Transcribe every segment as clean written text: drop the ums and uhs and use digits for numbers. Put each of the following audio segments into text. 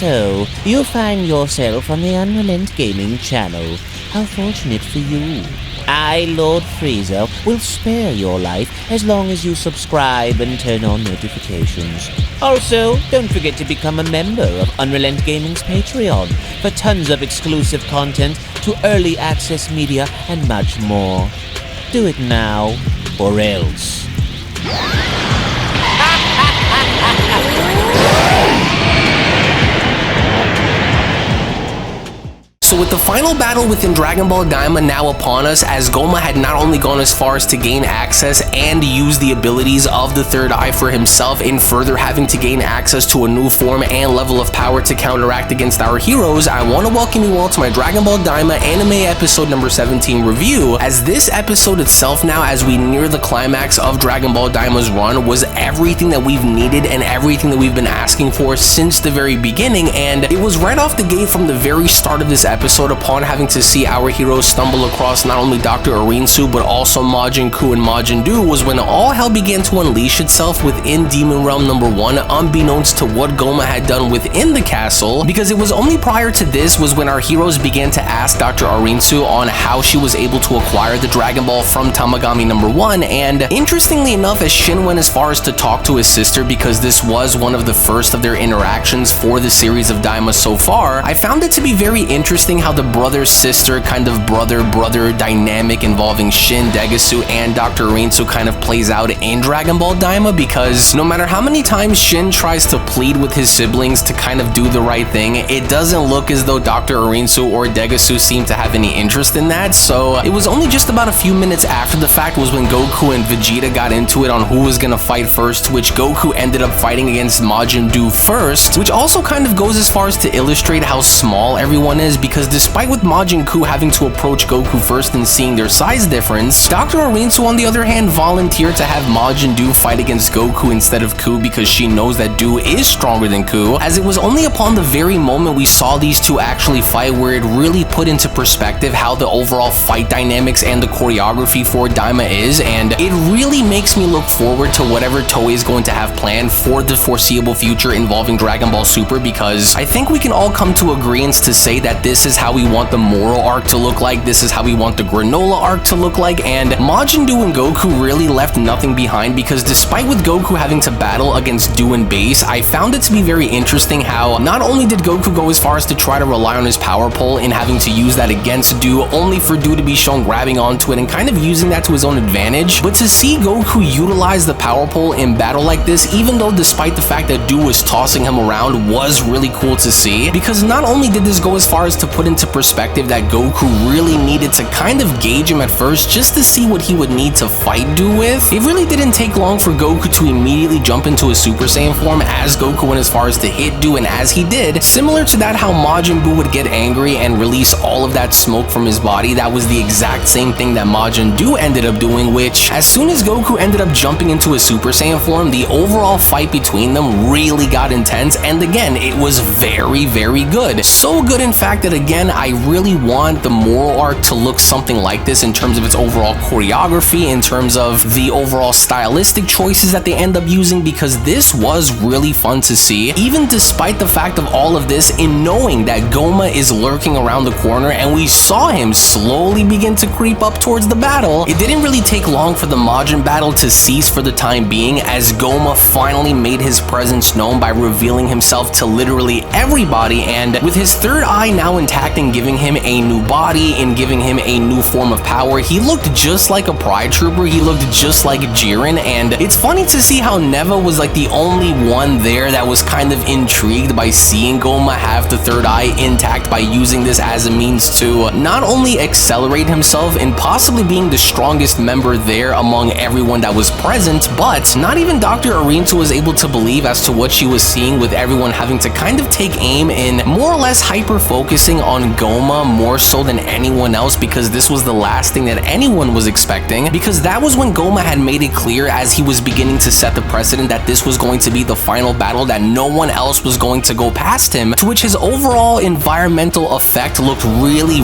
So, you find yourself on the UnrealEntGaming channel. How fortunate for you. I, Lord Frieza, will spare your life as long as you subscribe and turn on notifications. Also, don't forget to become a member of UnrealEntGaming's Patreon for tons of exclusive content to early access media and much more. Do it now, or else. So with the final battle within Dragon Ball Daima now upon us, as Goma had not only gone as far as to gain access and use the abilities of the third eye for himself, in further having to gain access to a new form and level of power to counteract against our heroes, I want to welcome you all to my Dragon Ball Daima anime episode number 17 review, as this episode itself now, as we near the climax of Dragon Ball Daima's run, was everything that we've needed and everything that we've been asking for since the very beginning, and it was right off the gate from the very start of this episode upon having to see our heroes stumble across not only Dr. Arinsu but also Majin Ku and Majin Do was when all hell began to unleash itself within Demon Realm number 1, unbeknownst to what Goma had done within the castle, because it was only prior to this was when our heroes began to ask Dr. Arinsu on how she was able to acquire the Dragon Ball from Tamagami number 1, and interestingly enough, as Shin went as far as to talk to his sister, because this was one of the first of their interactions for the series of Daima so far, I found it to be very interesting how the brother-sister kind of brother-brother dynamic involving Shin, Degesu, and Dr. Arinsu kind of plays out in Dragon Ball Daima, because no matter how many times Shin tries to plead with his siblings to kind of do the right thing, it doesn't look as though Dr. Arinsu or Degesu seem to have any interest in that. So it was only just about a few minutes after the fact was when Goku and Vegeta got into it on who was gonna fight first, which Goku ended up fighting against Majin Do first, which also kind of goes as far as to illustrate how small everyone is, because despite with Majin Ku having to approach Goku first and seeing their size difference, Dr. Arinsu on the other hand volunteered to have Majin Do fight against Goku instead of Ku because she knows that Do is stronger than Ku, as it was only upon the very moment we saw these two actually fight where it really put into perspective how the overall fight dynamics and the choreography for Daima is, and it really makes me look forward to whatever Toei is going to have planned for the foreseeable future involving Dragon Ball Super, because I think we can all come to agreeance to say that this is how we want the moral arc to look like, this is how we want the Granolah arc to look like, and Majin Do and Goku really left nothing behind, because despite with Goku having to battle against Do and base, I found it to be very interesting how not only did Goku go as far as to try to rely on his power pole in having to use that against Do, only for Do to be shown grabbing onto it and kind of using that to his own advantage, but to see Goku utilize the power pole in battle like this, even though despite the fact that Do was tossing him around, was really cool to see, because not only did this go as far as to put into perspective that Goku really needed to kind of gauge him at first just to see what he would need to fight Do with, it really didn't take long for Goku to immediately jump into a Super Saiyan form as Goku went as far as to hit Do, and as he did, similar to that how Majin Buu would get angry and release all of that smoke from his body, that was the exact same thing that Majin Do ended up doing, which as soon as Goku ended up jumping into a Super Saiyan form, the overall fight between them really got intense, and again, it was very, very good. So good in fact that again, I really want the moral arc to look something like this in terms of its overall choreography, in terms of the overall stylistic choices that they end up using, because this was really fun to see, even despite the fact of all of this, in knowing that Goma is lurking around the corner and we saw him slowly begin to creep up towards the battle. It didn't really take long for the Majin battle to cease for the time being, as Goma finally made his presence known by revealing himself to literally everybody, and with his third eye now intact and giving him a new body and giving him a new form of power, he looked just like a Pride Trooper, he looked just like Jiren, and it's funny to see how Neva was like the only one there that was kind of intrigued by seeing Goma have the third eye intact by using this as a means to not only accelerate himself in possibly being the strongest member there among everyone that was present, but not even Dr. Arinsu was able to believe as to what she was seeing, with everyone having to kind of take aim in more or less hyper-focusing on on Goma more so than anyone else, because this was the last thing that anyone was expecting, because that was when Goma had made it clear as he was beginning to set the precedent that this was going to be the final battle, that no one else was going to go past him, to which his overall environmental effect looked really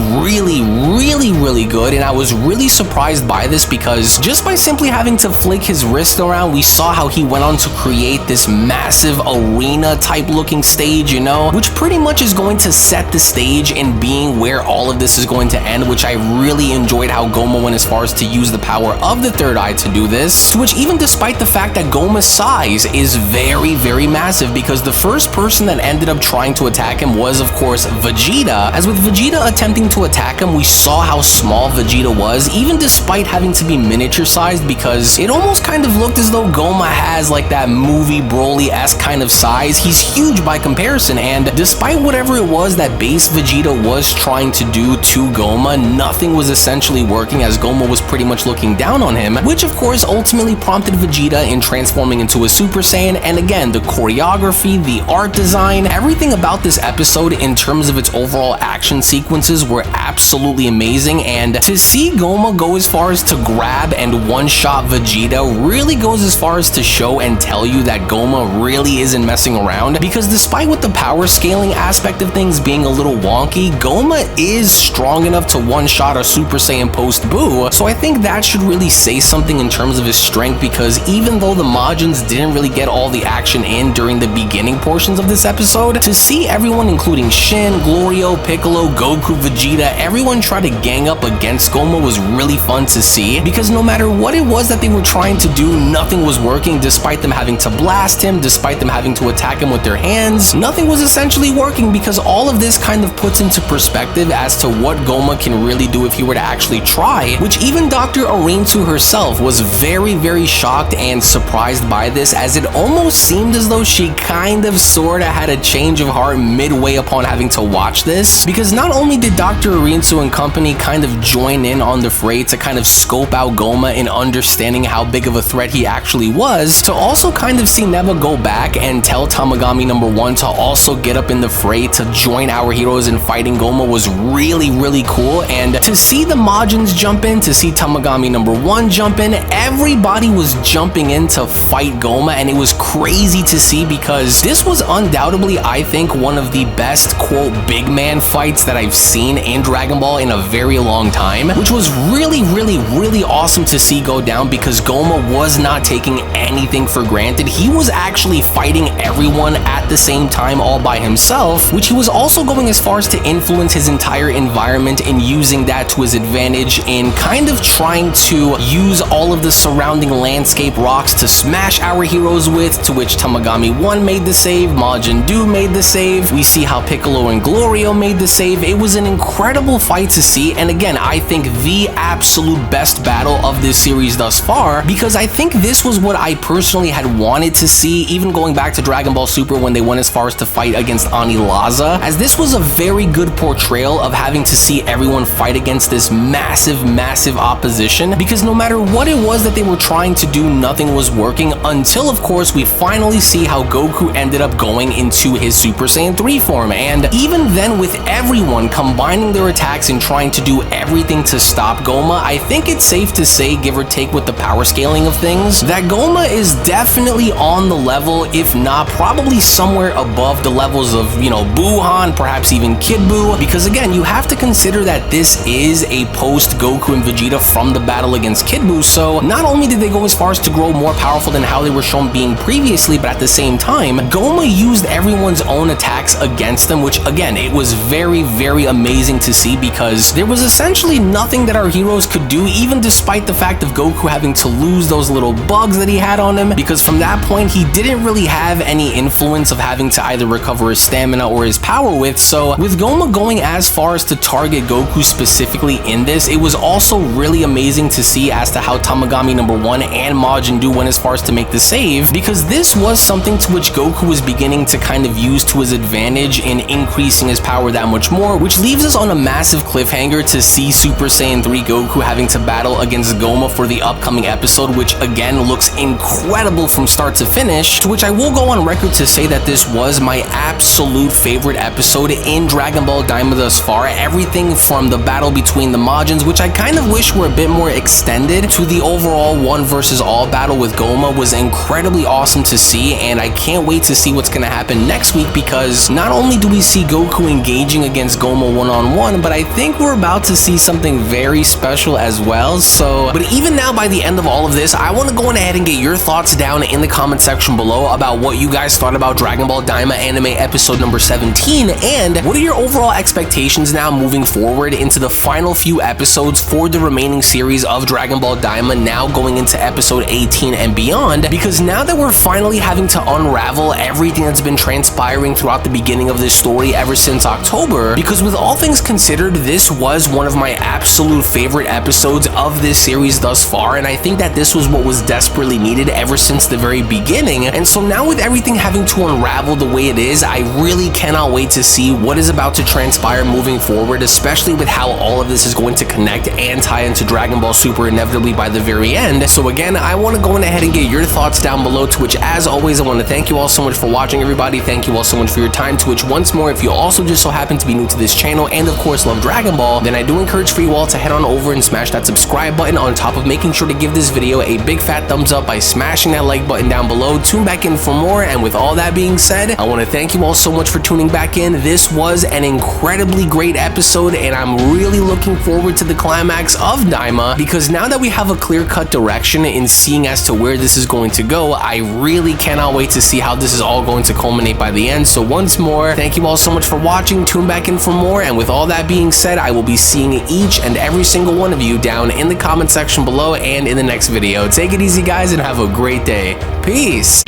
good. And I was really surprised by this, because just by simply having to flick his wrist around, we saw how he went on to create this massive arena type looking stage, you know, which pretty much is going to set the stage in being where all of this is going to end, which I really enjoyed how Goma went as far as to use the power of the third eye to do this, to which even despite the fact that Goma's size is very massive, because the first person that ended up trying to attack him was of course Vegeta, as with Vegeta attempting to attack him, we saw how small Vegeta was, even despite having to be miniature sized, because it almost kind of looked as though Goma has like that movie Broly-esque kind of size. He's huge by comparison, and despite whatever it was that base Vegeta was trying to do to Goma, nothing was essentially working, as Goma was pretty much looking down on him, which of course ultimately prompted Vegeta in transforming into a Super Saiyan. And again, the choreography, the art design, everything about this episode in terms of its overall action sequences were absolutely amazing, and to see Goma go as far as to grab and one-shot Vegeta really goes as far as to show and tell you that Goma really isn't messing around, because despite with the power scaling aspect of things being a little wonky, Goma is strong enough to one-shot a Super Saiyan post-Buu, so I think that should really say something in terms of his strength, because even though the Majins didn't really get all the action in during the beginning portions of this episode, to see everyone including Shin, Glorio, Piccolo, Goku, Vegeta, everyone try to gang up against Goma was really fun to see, because no matter what it was that they were trying to do, nothing was working. Despite them having to blast him, despite them having to attack him with their hands, nothing was essentially working, because all of this kind of puts into perspective as to what Goma can really do if he were to actually try, which even Dr. Arintu herself was very shocked and surprised by this, as it almost seemed as though she kind of sorta had a change of heart midway upon having to watch this, because not only did Dr. Arintu and company kind of join in on the fray to kind of scope out Goma in understanding how big of a threat he actually was, to also kind of see Neba go back and tell Tamagami number 1 to also get up in the fray to join our heroes in fighting Goma was really cool. And to see the Majins jump in, to see Tamagami number 1 jump in, everybody was jumping in to fight Goma, and it was crazy to see, because this was undoubtedly, I think, one of the best quote big man fights that I've seen in Dragon Ball in a very long time, which was really awesome to see go down, because Goma was not taking anything for granted. He was actually fighting everyone at the same time all by himself, which he was also going as far as to influence his entire environment and using that to his advantage in kind of trying to use all of the surrounding landscape rocks to smash our heroes with, to which Tamagami 1 made the save, Majin Do made the save, we see how Piccolo and Glorio made the save. It was an incredible fight to see, and again, I think the absolute best battle of this series thus far, because I think this was what I personally had wanted to see, even going back to Dragon Ball Super when they went as far as to fight against Ani Laza, as this was a very good portrayal of having to see everyone fight against this massive opposition, because no matter what it was that they were trying to do, nothing was working, until of course we finally see how Goku ended up going into his Super Saiyan 3 form. And even then, with everyone combining their attacks and trying to do everything to stop Goma, I think it's safe to say, give or take with the power scaling of things, that Goma is definitely on the level, if not probably somewhere above the levels of, you know, Buuhan, perhaps even Kid Buu, because again, you have to consider that this is a post Goku and Vegeta from the battle against Kid Buu, so not only did they go as far as to grow more powerful than how they were shown being previously, but at the same time, Goma used everyone's own attacks against them, which again, it was very amazing to see, because there was essentially nothing that our heroes could do, even despite the fact of Goku having to lose those little bugs that he had on him, because from that point, he didn't really have any influence of having to either recover his stamina or his power with. So with Goma going as far as to target Goku specifically in this, it was also really amazing to see as to how Tamagami number 1 and Majin Do went as far as to make the save, because this was something to which Goku was beginning to kind of use to his advantage in increasing his power that much more, which leaves us on a massive cliffhanger to see Super Saiyan 3 Goku having to battle against Goma for the upcoming episode, which again looks incredible from start to finish, to which I will go on record to say that this was my absolute favorite episode in Dragon Ball Daima thus far. Everything from the battle between the Majins, which I kind of wish were a bit more extended, to the overall one versus all battle with Goma was incredibly awesome to see, and I can't wait to see what's going to happen next week, because not only do we see Goku engaging against Goma one-on-one, but I think we're about to see something very special as well. But even now, by the end of all of this, I want to go ahead and get your thoughts down in the comment section below about what you guys thought about Dragon Ball Daima anime episode number 17, and what are your overall expectations now moving forward into the final few episodes for the remaining series of Dragon Ball Daima, now going into episode 18 and beyond, because now that we're finally having to unravel everything that's been transpiring throughout the beginning of this story ever since October, because with all things considered, this was one of my absolute favorite episodes of this series thus far, and I think that this was what was desperately needed ever since the very beginning. And so now with everything having to unravel the way it is, I really cannot wait to see what is about to transpire moving forward, especially with how all of this is going to connect and tie into Dragon Ball Super inevitably by the very end. So again, I want to go ahead and get your thoughts down below, to which as always I want to thank you all so much for watching, everybody. Thank you all so much for your time, to which once more, if you also just so happen to be new to this channel and of course love Dragon Ball, then I do encourage for you all to head on over and smash that subscribe button, on top of making sure to give this video a big fat thumbs up by smashing that like button down below. Tune back in for more, and with all that being said, I want to thank you all so much for tuning back in. This was an incredibly great episode, and I'm really looking forward to the climax of Daima, because now that we have a clear-cut direction in seeing as to where this is going to go, I really cannot wait to see how this is all going to culminate by the end. So once more, thank you all so much for watching. Tune back in for more, and with all that being said, I will be seeing each and every single one of you down in the comment section below and in the next video. Take it easy, guys, and have a great day. Peace.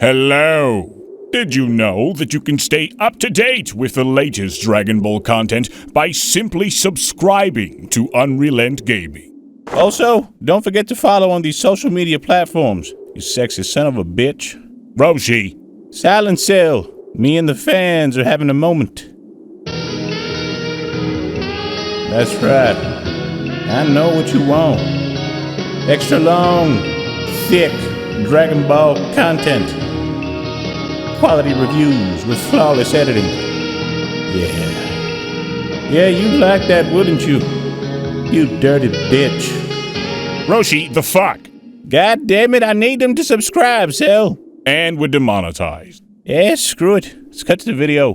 Hello! Did you know that you can stay up to date with the latest Dragon Ball content by simply subscribing to UnrealEntGaming? Also, don't forget to follow on these social media platforms, you sexy son of a bitch. Roshi. Silent Cell. Me and the fans are having a moment. That's right. I know what you want. Extra long, thick Dragon Ball content. Quality reviews with flawless editing. Yeah, you'd like that, wouldn't you? You dirty bitch. Roshi, the fuck? God damn it, I need them to subscribe, Cell. And we're demonetized. Yeah, screw it. Let's cut to the video.